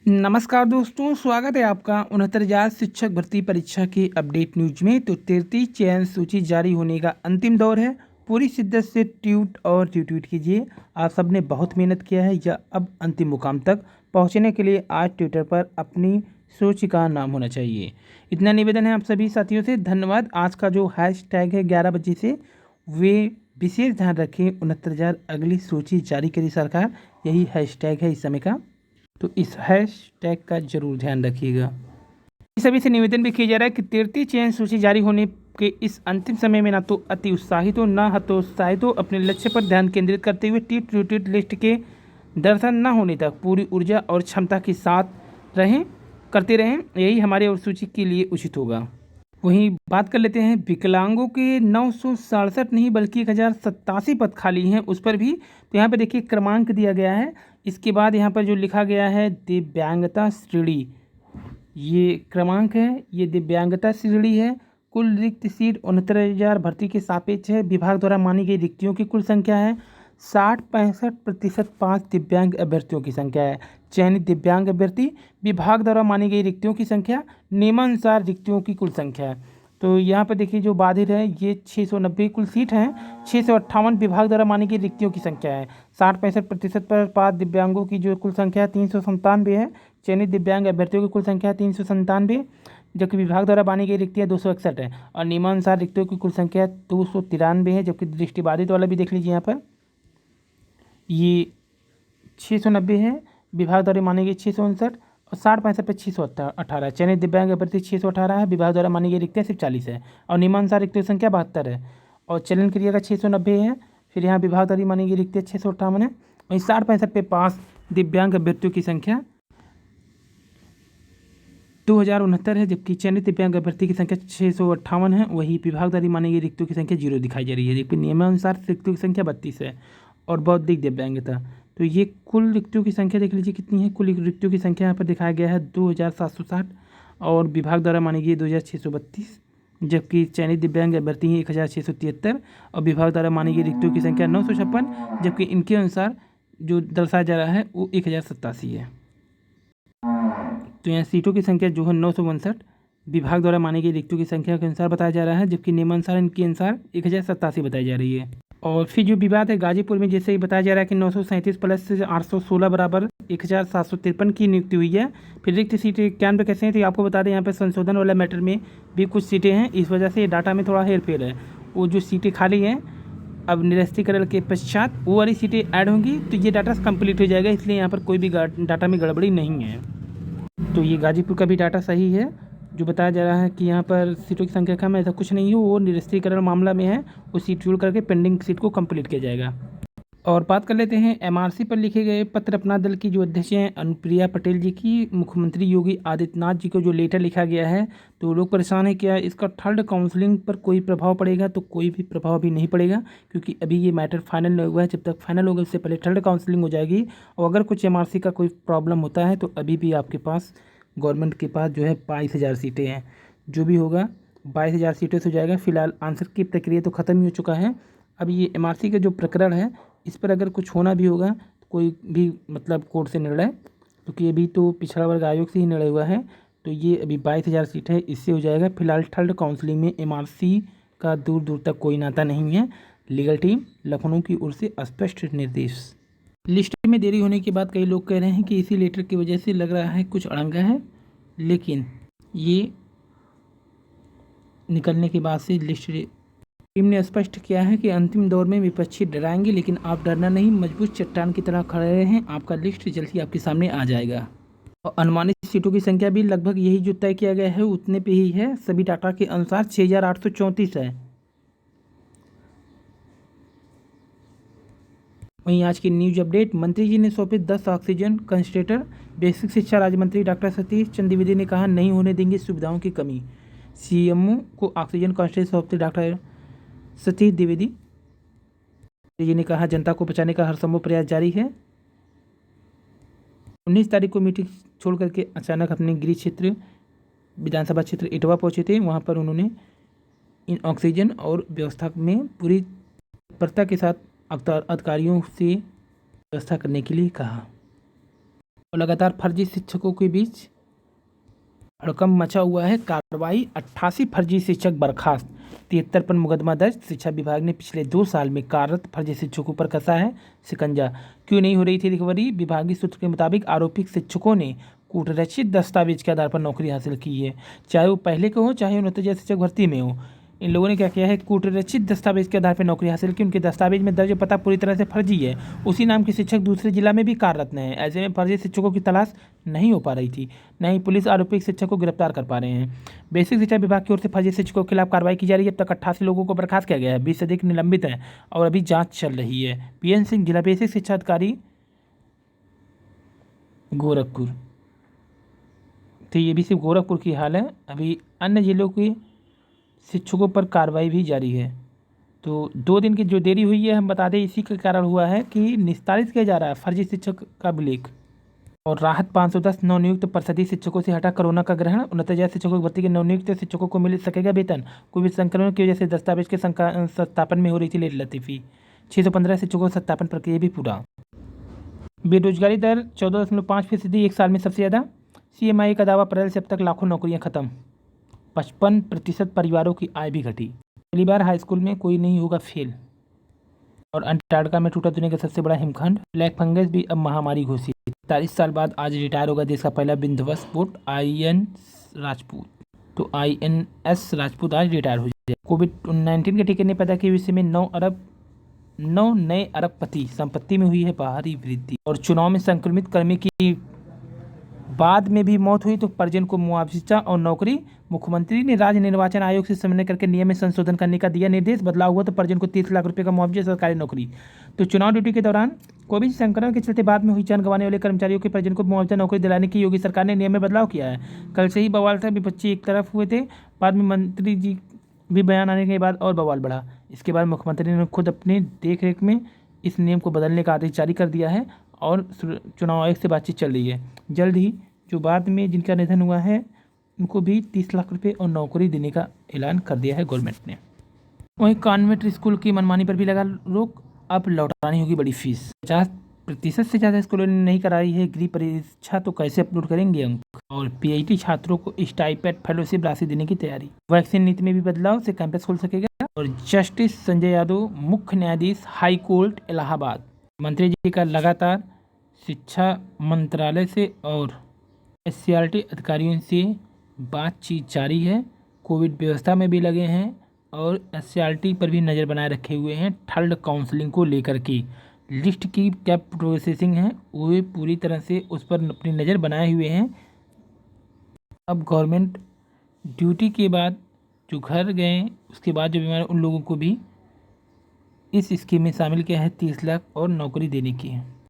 नमस्कार दोस्तों, स्वागत है आपका 69,000 शिक्षक भर्ती परीक्षा की अपडेट न्यूज में। तो 33 चयन सूची जारी होने का अंतिम दौर है। पूरी शिद्दत से ट्वीट और रिट्वीट कीजिए। आप सबने बहुत मेहनत किया है या अब अंतिम मुकाम तक पहुंचने के लिए आज ट्विटर पर अपनी सूची का नाम होना चाहिए। इतना निवेदन है आप सभी साथियों से। धन्यवाद। आज का जो हैशटैग है 11 बजे से, वे विशेष ध्यान रखें। 69,000 अगली सूची जारी करी सरकार, यही हैशटैग है इस समय का। तो इस हैशटैग का जरूर ध्यान रखिएगा। सभी से निवेदन भी किया जा रहा है कि 33 चयन सूची जारी होने के इस अंतिम समय में ना तो अति उत्साहित हो ना हतोत्साहित हो। अपने लक्ष्य पर ध्यान केंद्रित करते हुए ट्वीट लिस्ट के दर्शन न होने तक पूरी ऊर्जा और क्षमता के साथ करते रहें। यही हमारे और सूची के लिए उचित होगा। वहीं बात कर लेते हैं विकलांगों के 967 नहीं बल्कि 1087 पद खाली हैं, उस पर भी। तो यहाँ पर देखिए क्रमांक दिया गया है। इसके बाद यहाँ पर जो लिखा गया है दिव्यांगता श्रेणी, ये क्रमांक है, ये दिव्यांगता श्रेणी है। कुल रिक्त सीट 69,000 भर्ती के सापेक्ष है। विभाग द्वारा मानी गई रिक्तियों की कुल संख्या है 60-65% 5 दिव्यांग अभ्यर्थियों की संख्या है। चयनित दिव्यांग अभ्यर्थी विभाग द्वारा मानी गई रिक्तियों की संख्या नियमानुसार रिक्तियों की कुल संख्या है। तो यहाँ पर देखिए जो बाधित है ये 690 कुल सीट हैं। 658 विभाग द्वारा मानी गई रिक्तियों की संख्या है। 60-65% पर 5 दिव्यांगों की जो कुल संख्या 397 है। चयनित दिव्यांग अभ्यर्थियों की कुल संख्या 397, जबकि विभाग द्वारा मानी गई रिक्तियाँ 261 है। और नियमानुसार रिक्तियों की कुल संख्या 293 है। जबकि दृष्टिबाधित वाला भी देख लीजिए, यहाँ पर ये 690 है, विभाग द्वारा मानी गई 659, और 60-65 पे 618। चयनित दिव्यांग अभ्यर्थी 618 है। विभाग द्वारा मानी गई रिक्तियाँ सिर्फ 40 है। और नियमानुसार रिक्तियों की संख्या 72 है। और चलन क्रिया का 690 है। फिर यहाँ विभाग द्वारा मानी गई रिक्तियाँ 658 है। वहीं 60-65 पे पास दिव्यांग अभ्यर्थियों की संख्या 2069 है। जबकि चयनित दिव्यांग अभ्यर्थी की संख्या 658 है। वही विभाग द्वारा मानी गई रिक्तियों की संख्या 0 दिखाई जा रही है। जबकि नियमानुसार रिक्तियों की संख्या 32 है। और बौद्धिक दिव्यांगता, तो ये कुल रिक्तियों की संख्या देख लीजिए कितनी है। कुल रिक्तियों की संख्या यहाँ पर दिखाया गया है 2760, और विभाग द्वारा मानी गई 2632। जबकि चयनित दिव्यांग अभ्यर्थी हैं 1673, और विभाग द्वारा मानी गई रिक्तियों की संख्या 956। जबकि इनके अनुसार जो दर्शाया जा रहा है वो 1087 है। तो यहाँ सीटों की संख्या जो है 959 विभाग द्वारा मानी गई रिक्तियों की संख्या के अनुसार बताया जा रहा है। जबकि नियमानुसार इनके अनुसार 1087 बताई जा रही है। और फिर जो विवाद है गाजीपुर में, जैसे ही बताया जा रहा है कि 937 प्लस 816 बराबर 1753 की नियुक्ति हुई है। फिर रिक्त सीटें 91 कैसे हैं, तो आपको बता दें यहाँ पर संशोधन वाला मैटर में भी कुछ सीटें हैं। इस वजह से डाटा में थोड़ा हेरफेर है। वो जो सीटें खाली हैं अब निरस्तीकरण के पश्चात वो वाली सीटें ऐड होंगी, तो ये डाटा कंप्लीट हो जाएगा। इसलिए यहाँ पर कोई भी डाटा में गड़बड़ी नहीं है। तो ये गाजीपुर का भी डाटा सही है। जो बताया जा रहा है कि यहाँ पर सीटों की संख्या कम है, ऐसा कुछ नहीं हो। वो निरस्तीकरण मामला में है, वो सीट जोड़ करके पेंडिंग सीट को कंप्लीट किया जाएगा। और बात कर लेते हैं एमआरसी पर लिखे गए पत्र। अपना दल की जो अध्यक्ष हैं अनुप्रिया पटेल जी की मुख्यमंत्री योगी आदित्यनाथ जी को जो लेटर लिखा गया है, तो लोग परेशान है क्या इसका थर्ड काउंसलिंग पर कोई प्रभाव पड़ेगा। तो कोई भी प्रभाव भी नहीं पड़ेगा, क्योंकि अभी ये मैटर फाइनल नहीं हुआ है। जब तक फाइनल होगा उससे पहले थर्ड काउंसलिंग हो जाएगी। और अगर कुछ एमआरसी का कोई प्रॉब्लम होता है तो अभी भी आपके पास गवर्नमेंट के पास जो है 22,000 सीटें हैं। जो भी होगा 22,000 सीटों से हो जाएगा। फिलहाल आंसर की प्रक्रिया तो ख़त्म ही हो चुका है। अब ये एमआरसी का जो प्रकरण है, इस पर अगर कुछ होना भी होगा तो कोई भी मतलब कोर्ट से निर्णय, क्योंकि अभी तो पिछड़ा वर्ग आयोग से ही निर्णय हुआ है। तो ये अभी 22,000 सीट है, इससे हो जाएगा। फिलहाल थर्ड काउंसलिंग में एमआरसी का दूर दूर तक कोई नाता नहीं है। लीगल टीम लखनऊ की ओर से स्पष्ट निर्देश। लिस्ट में देरी होने के बाद कई लोग कह रहे हैं कि इसी लेटर की वजह से लग रहा है कुछ अड़ंगा है, लेकिन ये निकलने के बाद से लिस्ट टीम ने स्पष्ट किया है कि अंतिम दौर में विपक्षी डराएंगे, लेकिन आप डरना नहीं, मजबूत चट्टान की तरह खड़े रहें। आपका लिस्ट जल्द ही आपके सामने आ जाएगा। और अनुमानित सीटों की संख्या भी लगभग यही जो तय किया गया है उतने पे ही है। सभी डाटा के अनुसार 6,834 है। वहीं आज की न्यूज अपडेट, मंत्री जी ने सौंपे 10 ऑक्सीजन कंसंट्रेटर। बेसिक शिक्षा राज्य मंत्री डॉक्टर सतीश चंद्र द्विवेदी ने कहा नहीं होने देंगे सुविधाओं की कमी। सीएमओ को ऑक्सीजन कंसंट्रेटर सौंपते डॉक्टर सतीश द्विवेदी जी ने कहा जनता को बचाने का हर संभव प्रयास जारी है। 19 तारीख को मीटिंग छोड़ करके अचानक अपने गृह क्षेत्र विधानसभा क्षेत्र इटवा पहुंचे थे। वहां पर उन्होंने इन ऑक्सीजन और व्यवस्था में पूरी तत्परता के साथ अधिकारियों से व्यवस्था करने के लिए कहा। और लगातार फर्जी शिक्षकों के बीच हड़कंप मचा हुआ है। कार्रवाई, 88 फर्जी शिक्षक बर्खास्त, 73 पर मुकदमा दर्ज। शिक्षा विभाग ने पिछले 2 साल में कार्यरत फर्जी शिक्षकों पर कसा है शिकंजा। क्यों नहीं हो रही थी रिकवरी? विभागीय सूत्र के मुताबिक आरोपी शिक्षकों ने कूटरचित दस्तावेज के आधार पर नौकरी हासिल की है, चाहे वो पहले के हो चाहे उन्नत शिक्षक भर्ती में हो। इन लोगों ने क्या किया है, कूटरचित दस्तावेज के आधार पर नौकरी हासिल की। उनके दस्तावेज में दर्ज पता पूरी तरह से फर्जी है। उसी नाम के शिक्षक दूसरे जिला में भी कार्यरत हैं। ऐसे में फर्जी शिक्षकों की तलाश नहीं हो पा रही थी, न ही पुलिस आरोपी शिक्षक को गिरफ्तार कर पा रहे हैं। बेसिक शिक्षा विभाग की ओर से फर्जी शिक्षकों के खिलाफ कार्रवाई की जा रही है। अब तक 88 लोगों को बर्खास्त किया गया है, 20 से अधिक निलंबित हैं और अभी जाँच चल रही है। PN सिंह, जिला बेसिक शिक्षा अधिकारी, गोरखपुर। तो ये भी सिर्फ गोरखपुर की हाल है, अभी अन्य जिलों के शिक्षकों पर कार्रवाई भी जारी है। तो 2 दिन की जो देरी हुई है, हम बता दें इसी के कारण हुआ है कि निस्तारित किया जा रहा है फर्जी शिक्षक का अभिलेख। और राहत 510 नवनियुक्त परिषदीय शिक्षकों से हटा कोरोना का ग्रहण। उन्नत शिक्षकों की भर्ती के नवनियुक्त शिक्षकों को मिल सकेगा वेतन। कोविड संक्रमण की वजह से दस्तावेज के सत्यापन में हो रही थी लेट लतीफ़ी। 615 शिक्षकों का सत्यापन प्रक्रिया भी पूरा। बेरोजगारी दर 14.5%, 1 साल में सबसे ज़्यादा। CMI का दावा, अप्रैल से अब तक लाखों नौकरियां खत्म। 55% परिवारों की आय भी घटी। पहली बार हाई स्कूल में कोई नहीं होगा फेल। और अंटार्कटिका में टूटा दुनिया का सबसे बड़ा हिमखंड। ब्लैक फंगस भी अब महामारी घोषित। 43 साल बाद आज रिटायर होगा देश का पहला विध्वंस पोत INS राजपूत। तो INS राजपूत आज रिटायर हो जाए। कोविड-19 के टीके ने पैदा किए विश्व में 9 नए अरबपति। संपत्ति में हुई है भारी वृद्धि। और चुनाव में संक्रमित कर्मी की बाद में भी मौत हुई तो परिजन को मुआवजा और नौकरी। मुख्यमंत्री ने राज्य निर्वाचन आयोग से समन्वय करके नियम में संशोधन करने का दिया निर्देश। बदलाव हुआ तो परिजन को 30 लाख रुपए का मुआवजा, सरकारी नौकरी। तो चुनाव ड्यूटी के दौरान कोविड संक्रमण के चलते बाद में हुई जान गंवाने वाले कर्मचारियों के परिजन को मुआवजा, नौकरी दिलाने की योगी सरकार ने नियम में बदलाव किया है। कल से ही बवाल था, विपक्षी एक तरफ हुए थे, बाद में मंत्री जी भी बयान आने के बाद और बवाल बढ़ा। इसके बाद मुख्यमंत्री ने खुद अपने देख रेख में इस नियम को बदलने का आदेश जारी कर दिया है और चुनाव आयोग से बातचीत चल रही है। जल्द ही जो बाद में जिनका निधन हुआ है उनको भी 30 लाख रुपए और नौकरी देने का ऐलान कर दिया है गवर्नमेंट ने। वहीं कॉन्वेंट स्कूल की मनमानी पर भी लगा रोक, अब लौटानी होगी बड़ी फीस। 50% से ज़्यादा स्कूलों ने नहीं कराई है गृह परीक्षा, तो कैसे अपलोड करेंगे अंक। और PIT छात्रों को स्टाइपेंड, फेलोशिप राशि देने की तैयारी। वैक्सीन नीति में भी बदलाव से कैंपस खोल सकेगा। और जस्टिस संजय यादव, मुख्य न्यायाधीश हाई कोर्ट इलाहाबाद। मंत्री जी का लगातार शिक्षा मंत्रालय से और SCRT अधिकारियों से बातचीत जारी है। कोविड व्यवस्था में भी लगे हैं और SCRT पर भी नज़र बनाए रखे हुए हैं। थर्ड काउंसलिंग को लेकर की लिस्ट की क्या प्रोसेसिंग है वो पूरी तरह से उस पर अपनी नज़र बनाए हुए हैं। अब गवर्नमेंट ड्यूटी के बाद जो घर गए उसके बाद जो बीमार उन लोगों को भी इस स्कीम में शामिल किया है। 30 लाख और नौकरी देने की है।